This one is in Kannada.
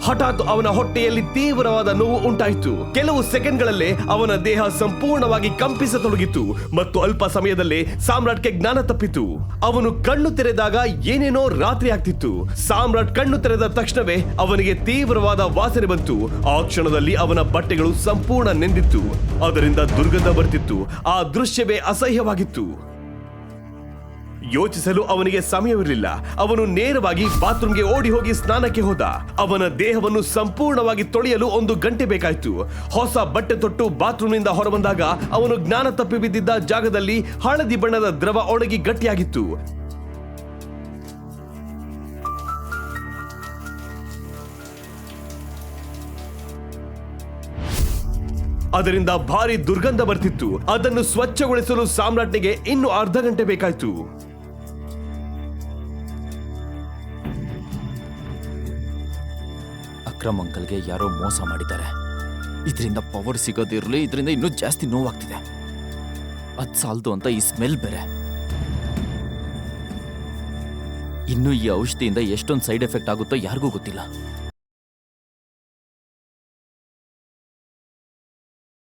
ಹಠಾತ್ ಅವನ ಹೊಟ್ಟೆಯಲ್ಲಿ ತೀವ್ರವಾದ ನೋವು ಉಂಟಾಯಿತು. ಕೆಲವು ಸೆಕೆಂಡ್ಗಳಲ್ಲೇ ಅವನ ದೇಹ ಸಂಪೂರ್ಣವಾಗಿ ಕಂಪಿಸತೊಡಗಿತು ಮತ್ತು ಅಲ್ಪ ಸಮಯದಲ್ಲೇ ಸಾಮ್ರಾಟ್ಗೆ ಜ್ಞಾನ ತಪ್ಪಿತು. ಅವನು ಕಣ್ಣು ತೆರೆದಾಗ ಏನೇನೋ ರಾತ್ರಿ ಆಗ್ತಿತ್ತು. ಸಾಮ್ರಾಟ್ ಕಣ್ಣು ತೆರೆದ ತಕ್ಷಣವೇ ಅವನಿಗೆ ತೀವ್ರವಾದ ವಾಸನೆ ಬಂತು. ಆ ಕ್ಷಣದಲ್ಲಿ ಅವನ ಬಟ್ಟೆಗಳು ಸಂಪೂರ್ಣ ನೆಂದಿತ್ತು. ಅದರಿಂದ ದುರ್ಗಂಧ ಬರ್ತಿತ್ತು. ಆ ದೃಶ್ಯವೇ ಅಸಹ್ಯವಾಗಿತ್ತು. ಯೋಚಿಸಲು ಅವನಿಗೆ ಸಮಯವಿರಲಿಲ್ಲ. ಅವನು ನೇರವಾಗಿ ಬಾತ್ರೂಮ್ಗೆ ಓಡಿ ಹೋಗಿ ಸ್ನಾನಕ್ಕೆ ಹೋದ. ಅವನ ದೇಹವನ್ನು ಸಂಪೂರ್ಣವಾಗಿ ತೊಳೆಯಲು 1 ಗಂಟೆ ಬೇಕಾಯಿತು. ಹೊಸ ಬಟ್ಟೆ ತೊಟ್ಟು ಬಾತ್ರೂಮ್ನಿಂದ ಹೊರಬಂದಾಗ ಅವನು ಜ್ಞಾನ ತಪ್ಪಿ ಬಿದ್ದಿದ್ದ ಜಾಗದಲ್ಲಿ ಹಳದಿ ಬಣ್ಣದ ದ್ರವ ಒಣಗಿ ಗಟ್ಟಿಯಾಗಿತ್ತು. ಅದರಿಂದ ಭಾರಿ ದುರ್ಗಂಧ ಬರ್ತಿತ್ತು. ಅದನ್ನು ಸ್ವಚ್ಛಗೊಳಿಸಲು ಸಾಮ್ರಾಟ್ನಿಗೆ ಇನ್ನು ಅರ್ಧ ಗಂಟೆ ಬೇಕಾಯಿತು. ಅಕ್ರಮ್ ಅಂಕಲ್ಗೆ ಯಾರೋ ಮೋಸ ಮಾಡಿದ್ದಾರೆ. ಇದರಿಂದ ಪವರ್ ಸಿಗೋದಿರಲಿ, ಇದರಿಂದ ಇನ್ನೂ ಜಾಸ್ತಿ ನೋವಾಗ್ತಿದೆ. ಅದ್ ಸಾಲ್ದು ಅಂತ ಈ ಸ್ಮೆಲ್ ಬೇರೆ. ಇನ್ನು ಈ ಔಷಧಿಯಿಂದ ಎಷ್ಟೊಂದು ಸೈಡ್ ಎಫೆಕ್ಟ್ ಆಗುತ್ತೋ ಯಾರಿಗೂ ಗೊತ್ತಿಲ್ಲ.